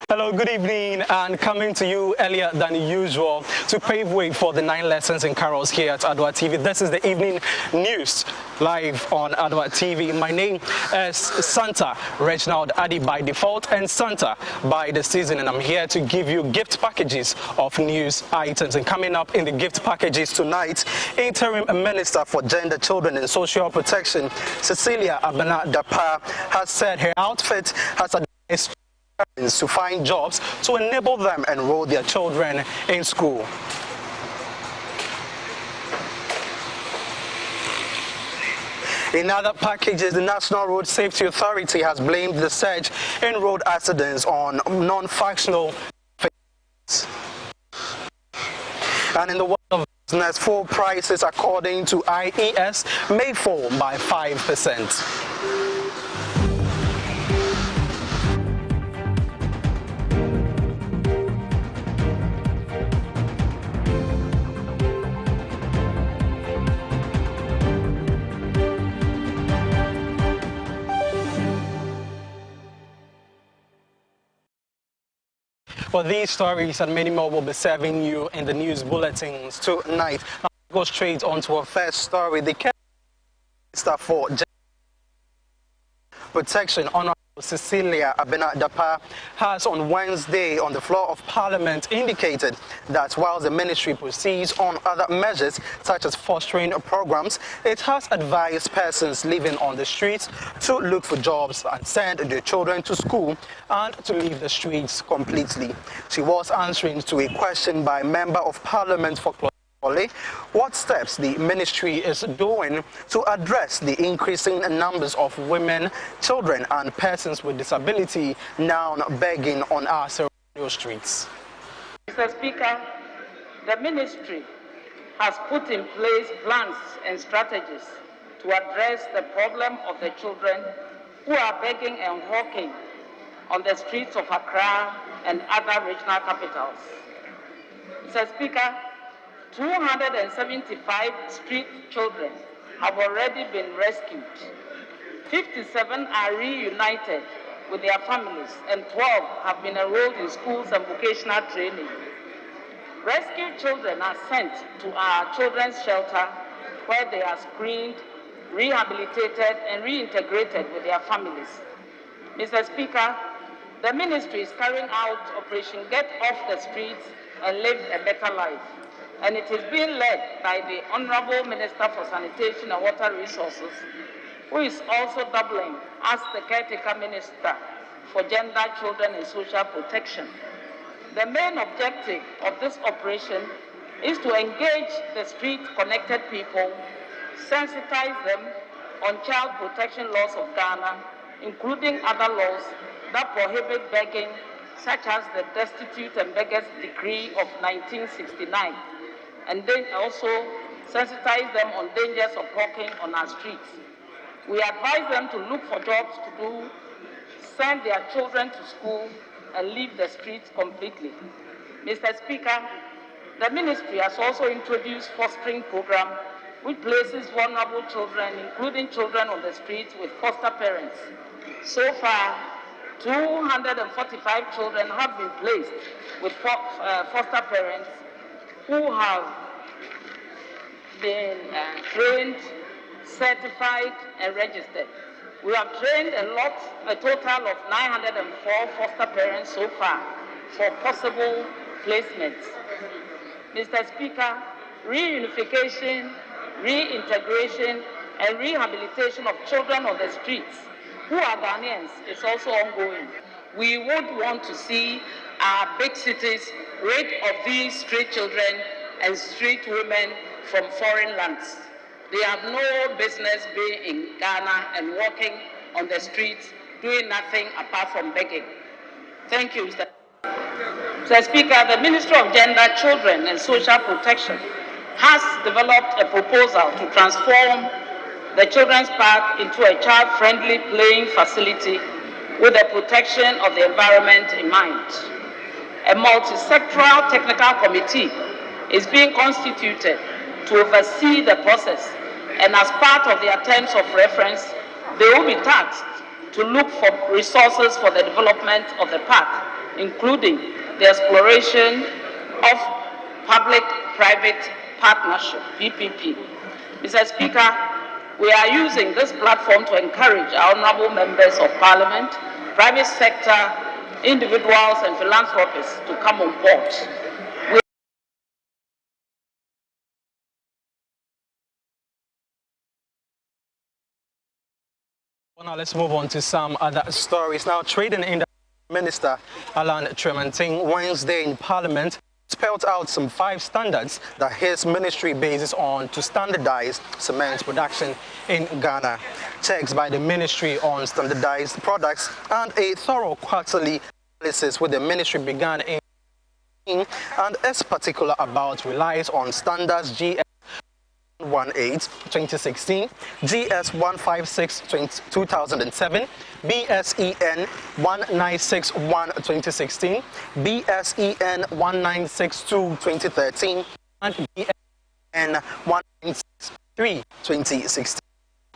Hello, good evening, and coming to you earlier than usual to pave way for the 9 lessons in carols here at Adoa TV. This is the evening news live on Adoa TV. My name is Santa Reginald Addy by default and Santa by the season, and I'm here to give you gift packages of news items. And coming up in the gift packages tonight, Interim Minister for Gender, Children and Social Protection, Cecilia Abena-Dapa, has said her outfit has advised parents to find jobs to enable them enroll their children in school. In other packages, the National Road Safety Authority has blamed the surge in road accidents on non-functional vehicles. And in the world of business, fuel prices, according to IES, may fall by 5%. Well, these stories and many more will be serving you in the news bulletins tonight. Now, we'll go straight on to our first story. The Minister for Gender Protection, Honorable Cecilia Abena-Dapa, has on Wednesday on the floor of Parliament indicated that while the ministry proceeds on other measures such as fostering programs, it has advised persons living on the streets to look for jobs and send their children to school and to leave the streets completely. She was answering to a question by Member of Parliament for what steps the ministry is doing to address the increasing numbers of women, children and persons with disability now begging on our surrounding streets. Mr. Speaker, the ministry has put in place plans and strategies to address the problem of the children who are begging and hawking on the streets of Accra and other regional capitals. Mr. Speaker, 275 street children have already been rescued. 57 are reunited with their families, and 12 have been enrolled in schools and vocational training. Rescued children are sent to our children's shelter where they are screened, rehabilitated, and reintegrated with their families. Mr. Speaker, the ministry is carrying out Operation Get Off the Streets and Live a Better Life, and it is being led by the Honorable Minister for Sanitation and Water Resources, who is also doubling as the caretaker minister for Gender, Children and Social Protection. The main objective of this operation is to engage the street-connected people, sensitize them on child protection laws of Ghana, including other laws that prohibit begging, such as the Destitute and Beggars Decree of 1969, and then also sensitize them on dangers of hawking on our streets. We advise them to look for jobs to do, send their children to school, and leave the streets completely. Mr. Speaker, the ministry has also introduced fostering program which places vulnerable children, including children on the streets, with foster parents. So far, 245 children have been placed with foster parents who have been trained, certified, and registered. We have trained a total of 904 foster parents so far for possible placements. Mr. Speaker, reunification, reintegration, and rehabilitation of children on the streets who are Ghanaians is also ongoing. We would want to see our big cities rid of these street children and street women from foreign lands. They have no business being in Ghana and walking on the streets, doing nothing apart from begging. Thank you, Mr. Speaker. The Ministry of Gender, Children and Social Protection has developed a proposal to transform the Children's Park into a child-friendly playing facility with the protection of the environment in mind. A multi-sectoral technical committee is being constituted to oversee the process, and as part of their terms of reference, they will be tasked to look for resources for the development of the park. including the exploration of public-private partnership, PPP. Mr. Speaker, we are using this platform to encourage our honorable members of parliament, private sector, individuals and philanthropists to come on board. Well, now let's move on to some other stories. Now, Trade and Industry Minister Alan Tremantin Wednesday in Parliament spelled out some 5 standards that his ministry bases on to standardize cement production in Ghana. Checks by the Ministry on Standardized Products and a thorough quarterly analysis with the ministry began in and is particular about relies on standards GS 18/2016, GS 156/2007, BSEN 1961/2016, BSEN 1962/2013, and BSEN 1963/2016.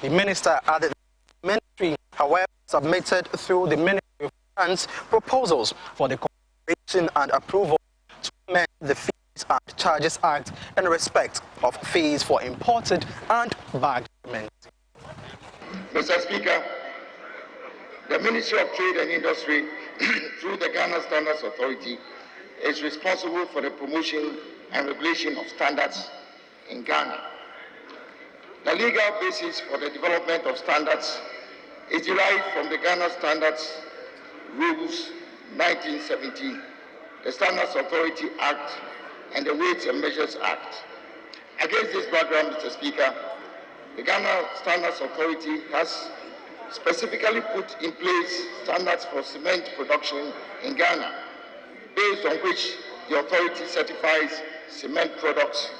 The minister added that the ministry, however, submitted through the Ministry of Finance proposals for the consideration and approval to amend the Fees and Charges Act in respect of fees for imported and bagged cement. Mr. Speaker, the Ministry of Trade and Industry, through the Ghana Standards Authority, is responsible for the promotion and regulation of standards in Ghana. The legal basis for the development of standards is derived from the Ghana Standards Rules 1970, the Standards Authority Act, and the Weights and Measures Act. Against this background, Mr. Speaker, the Ghana Standards Authority has specifically put in place standards for cement production in Ghana, based on which the authority certifies cement products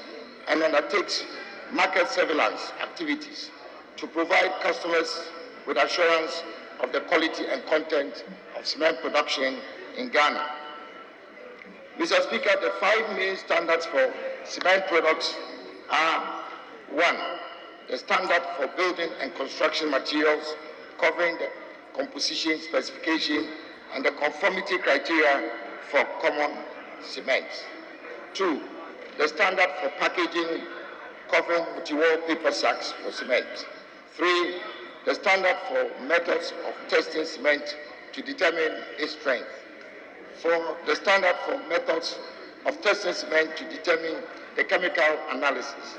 and undertakes market surveillance activities to provide customers with assurance of the quality and content of cement production in Ghana. Mr. Speaker, the 5 main standards for cement products are: 1, the standard for building and construction materials, covering the composition, specification, and the conformity criteria for common cement. 2, the standard for packaging, covering multi-wall paper sacks for cement. 3, the standard for methods of testing cement to determine its strength. 4, the standard for methods of testing cement to determine the chemical analysis.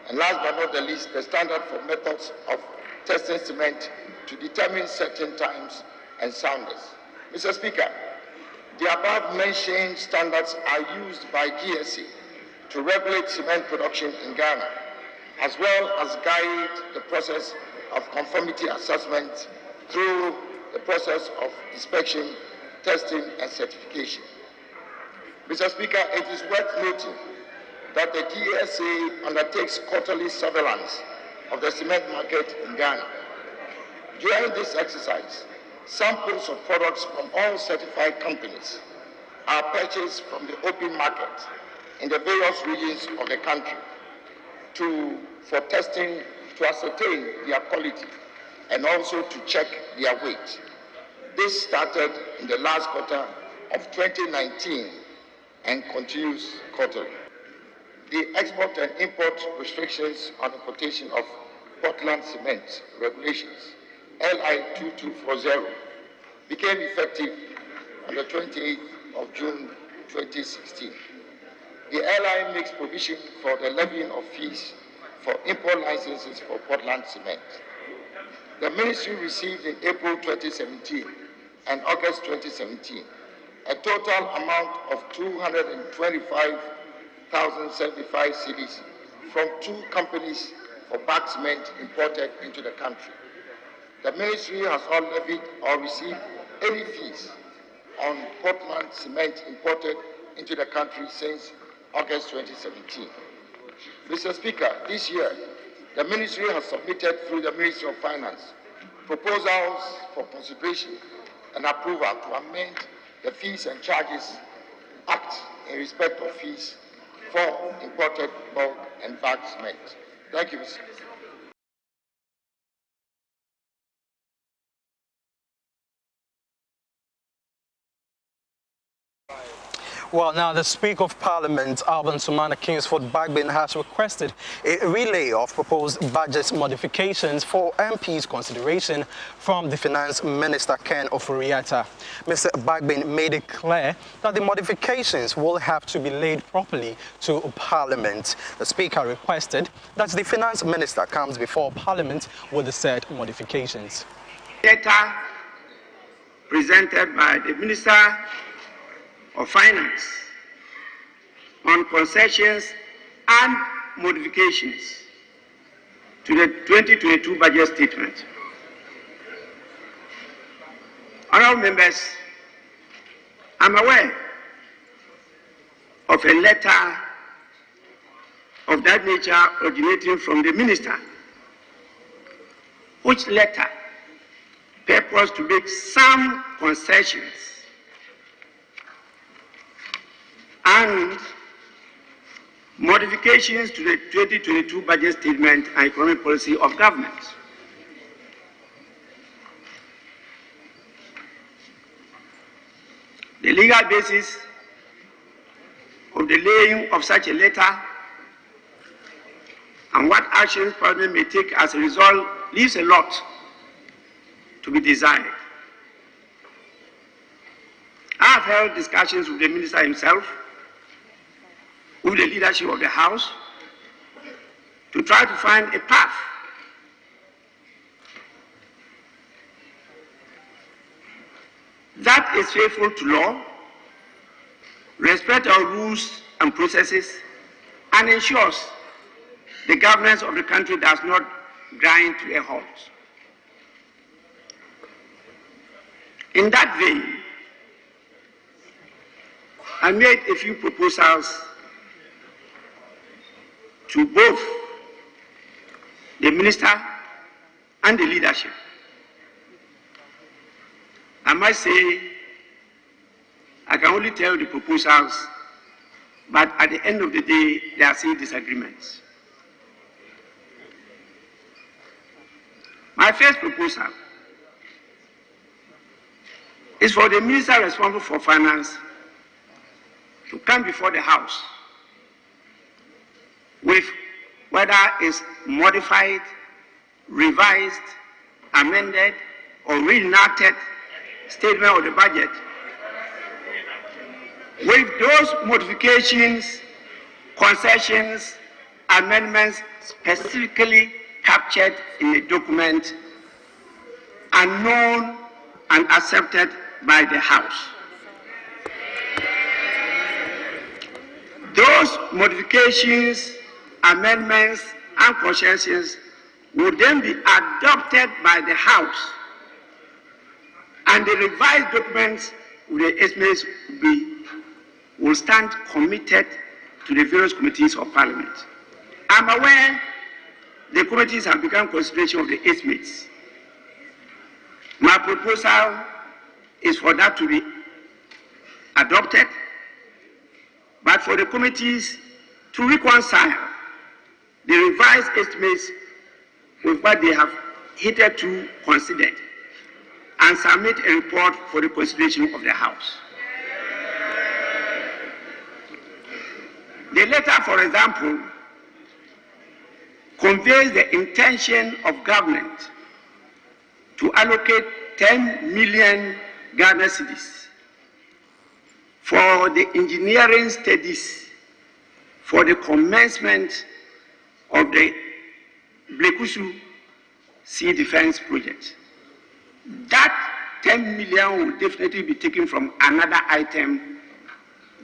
And last but not the least, the standard for methods of testing cement to determine certain times and soundness. Mr. Speaker, the above mentioned standards are used by GSA to regulate cement production in Ghana, as well as guide the process of conformity assessment through the process of inspection, testing, and certification. Mr. Speaker, it is worth noting that the GSA undertakes quarterly surveillance of the cement market in Ghana. During this exercise, samples of products from all certified companies are purchased from the open market in the various regions of the country for testing to ascertain their quality and also to check their weight. This started in the last quarter of 2019 and continues quarterly. The export and import restrictions on importation of Portland cement regulations, LI 2240, became effective on the 28th of June 2016. The LI makes provision for the levying of fees for import licenses for Portland cement. The ministry received in April 2017 and August 2017 a total amount of 225,075 cedis from 2 companies for bagged cement imported into the country. The ministry has not levied or received any fees on Portland cement imported into the country since August 2017. Mr. Speaker, this year, the ministry has submitted through the Ministry of Finance proposals for consideration and approval to amend the Fees and Charges Act in respect of fees for imported bulk and bagged cement. Thank you, Mr. Well, now the Speaker of Parliament, Alban Sumana Kingsford Bagbin, has requested a relay of proposed budget modifications for MP's consideration from the Finance Minister, Ken Ofori-Atta. Mr. Bagbin made it clear that the modifications will have to be laid properly to Parliament. The Speaker requested that the Finance Minister comes before Parliament with the said modifications. Letter presented by the Minister of Finance on concessions and modifications to the 2022 budget statement. Honourable members, I'm aware of a letter of that nature originating from the Minister, which letter purports to make some concessions and modifications to the 2022 budget statement and economic policy of government. The legal basis of the laying of such a letter and what actions Parliament may take as a result leaves a lot to be desired. I have held discussions with the Minister himself, with the leadership of the House, to try to find a path that is faithful to law, respect our rules and processes, and ensures the governance of the country does not grind to a halt. In that vein, I made a few proposals to both the Minister and the leadership. I must say, I can only tell the proposals, but at the end of the day, there are still disagreements. My first proposal is for the Minister responsible for Finance to come before the House with whether it's modified, revised, amended, or reenacted statement of the budget, with those modifications, concessions, amendments specifically captured in the document and known and accepted by the House. Those modifications, amendments, and concessions would then be adopted by the House, and the revised documents with the estimates will stand committed to the various committees of Parliament. I'm aware the committees have begun consideration of the estimates. My proposal is for that to be adopted, but for the committees to reconcile the revised estimates with what they have hitherto considered and submit a report for the consideration of the House. The letter, for example, conveys the intention of government to allocate 10 million Ghana cedis for the engineering studies for the commencement of the Blekusu Sea Defense Project. That 10 million will definitely be taken from another item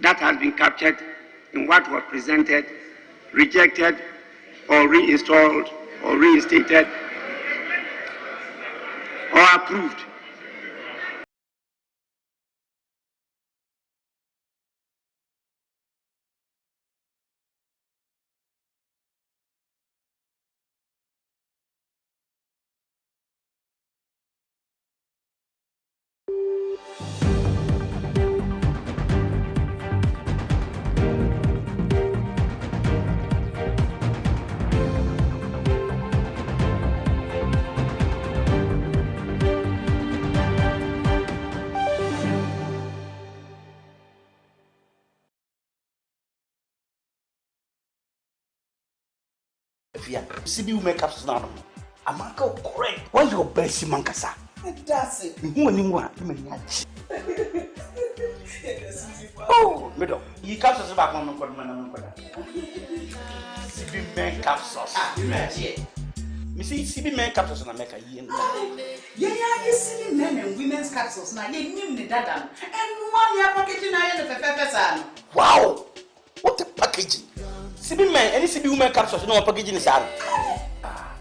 that has been captured in what was presented, rejected, or reinstalled, or reinstated, or approved. Yeah, CB will make up now. I'm correct. What's your best mankasa? That's it. Oh, middle. He captures back on CB men capsules. You see, CB men capsules and America. Yeah, you see men and women's capsules now. You knew the data. And 1 year packaging I the pepper. Wow! What a packaging! CB men, any CB women capsules, no packaging is out.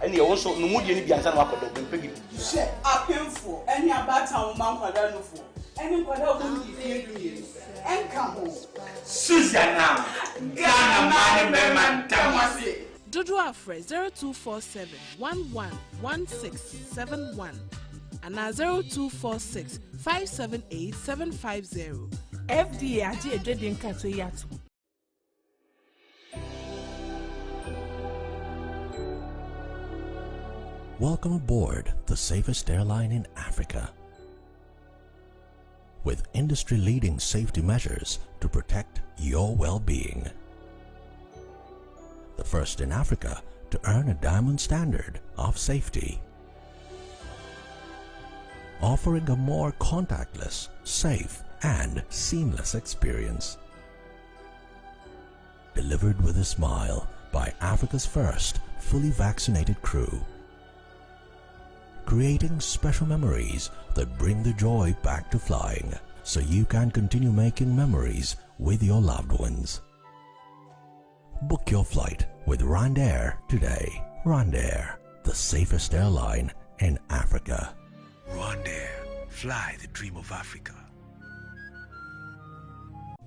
And you also no mood any biansan wako do pegi. Share a painful any about town man kwada no for. Any kwada won di fie du and come home. Susanna, Ghana man man tamase. Dodo Afre 0247 111671 and 0246 578 750. FDA aji edwedin kato yato. Welcome aboard the safest airline in Africa. With industry-leading safety measures to protect your well-being. The first in Africa to earn a diamond standard of safety. Offering a more contactless, safe, and seamless experience. Delivered with a smile by Africa's first fully vaccinated crew. Creating special memories that bring the joy back to flying, so you can continue making memories with your loved ones. Book your flight with RwandAir today. RwandAir, the safest airline in Africa. RwandAir, fly the dream of Africa.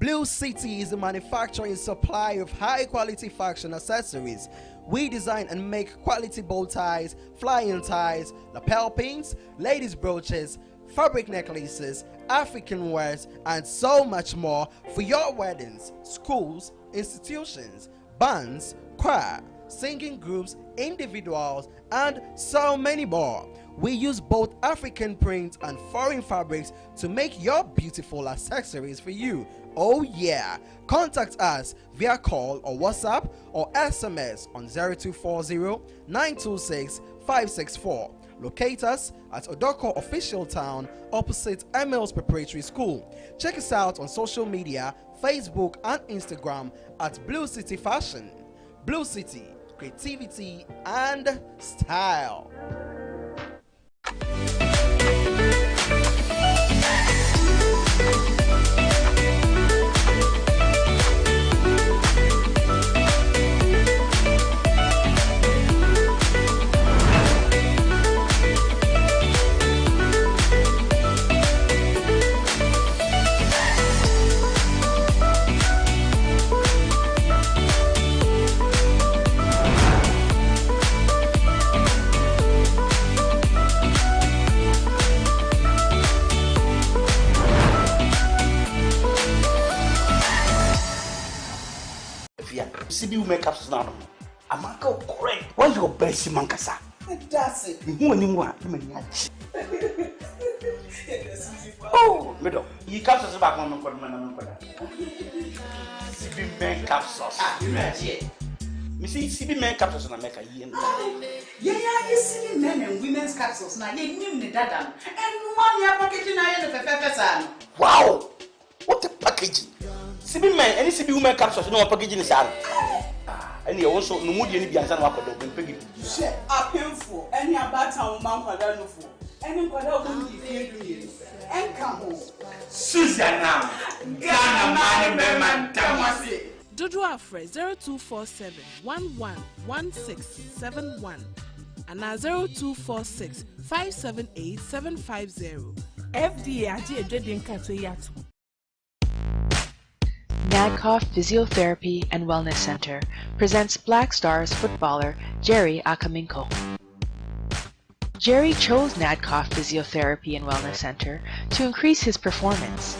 Blue City is a manufacturer and supplier of high-quality fashion accessories. We design and make quality bow ties, flying ties, lapel pins, ladies' brooches, fabric necklaces, African wares, and so much more for your weddings, schools, institutions, bands, choir, singing groups, individuals, and so many more. We use both African prints and foreign fabrics to make your beautiful accessories for you. Oh yeah! Contact us via call or WhatsApp or SMS on 0240-926-564. Locate us at Odoko Official Town opposite Emils Preparatory School. Check us out on social media, Facebook and Instagram at Blue City Fashion. Blue City, creativity and style. CB will make up now. I'm correct. What's your best mankasa? That's it. Oh, middle. He captures back on CB men capsules. You see, CB men capsules in America. Yeah, you see men and women's capsules now. You knew the data. And 1 year packaging I the pepper. Wow! What a packaging! CB men, any CB women capsules, no packaging is out. And you also no mood any biansan wako do pegi. Share a painful any about town man kwada no for. Any kwada won di fie du and come home. Susanna, Ghana man tamase. Dodo Afre 0247 111671 and 0246 578 750. FDA aji edwedin kato yato. NADCOF Physiotherapy and Wellness Center presents Black Stars footballer Jerry Akaminko. Jerry chose NADCOF Physiotherapy and Wellness Center to increase his performance.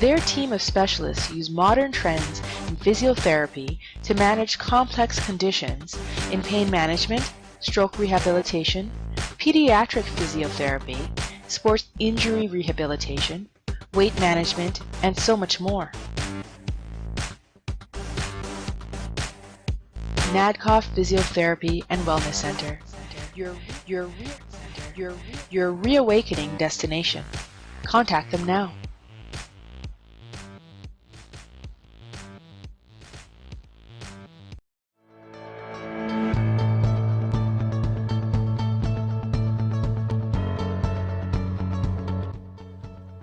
Their team of specialists use modern trends in physiotherapy to manage complex conditions in pain management, stroke rehabilitation, pediatric physiotherapy, sports injury rehabilitation, weight management, and so much more. Nadcoff Physiotherapy and Wellness Center, your reawakening destination. Contact them now.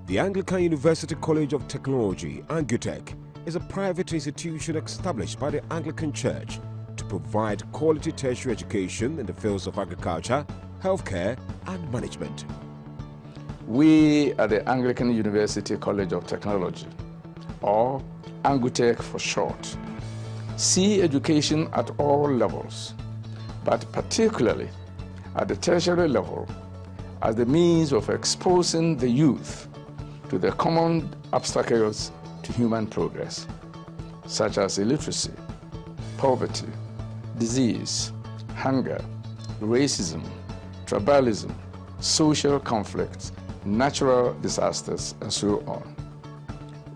The Anglican University College of Technology, Angutech, is a private institution established by the Anglican Church to provide quality tertiary education in the fields of agriculture, healthcare, and management. We at the Anglican University College of Technology, or Angutech for short, see education at all levels, but particularly at the tertiary level as the means of exposing the youth to the common obstacles to human progress, such as illiteracy, poverty, disease, hunger, racism, tribalism, social conflicts, natural disasters, and so on.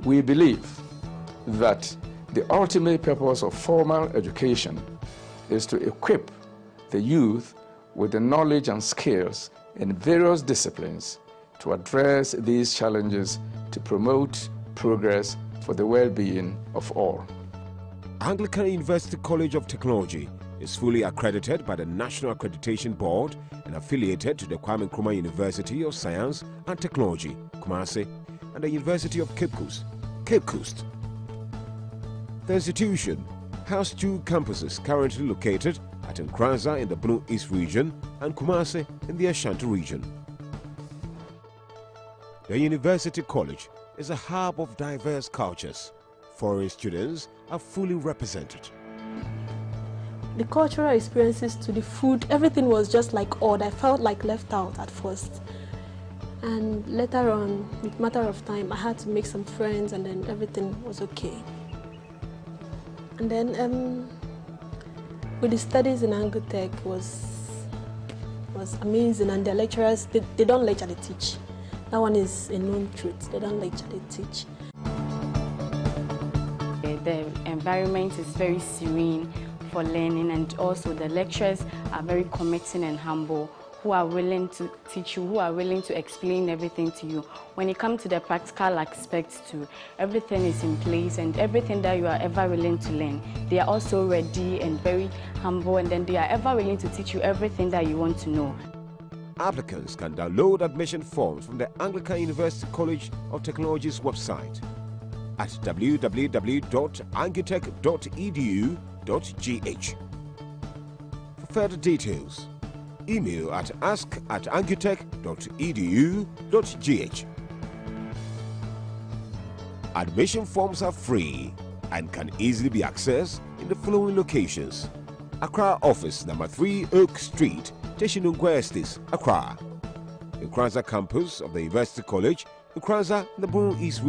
We believe that the ultimate purpose of formal education is to equip the youth with the knowledge and skills in various disciplines to address these challenges to promote progress for the well-being of all. Anglican University College of Technology is fully accredited by the National Accreditation Board and affiliated to the Kwame Nkrumah University of Science and Technology, Kumasi, and the University of Cape Coast. The institution has two campuses currently located at Nkranza in the Blue East region and Kumasi in the Ashanti region. The University College is a hub of diverse cultures. Foreign students are fully represented. The cultural experiences to the food, everything was just like odd. I felt like left out at first. And later on, with matter of time, I had to make some friends and then everything was okay. And then with the studies in Angutech was amazing, and the lecturers, they don't lecture, they teach. That one is a known truth. They don't lecture, they teach. The environment is very serene for learning, and also the lecturers are very committing and humble, who are willing to teach you, who are willing to explain everything to you. When it comes to the practical aspects too, everything is in place, and everything that you are ever willing to learn, they are also ready and very humble, and then they are ever willing to teach you everything that you want to know. Applicants can download admission forms from the Anglican University College of Technology's website at www.angutech.edu.gh. For further details, email at ask@angutech.edu.gh. Admission forms are free and can easily be accessed in the following locations: Accra Office, number 3 Oak Street, Teshinungwa Estate, Accra. Nkranza Campus of the University College, Nkranza, the Blue East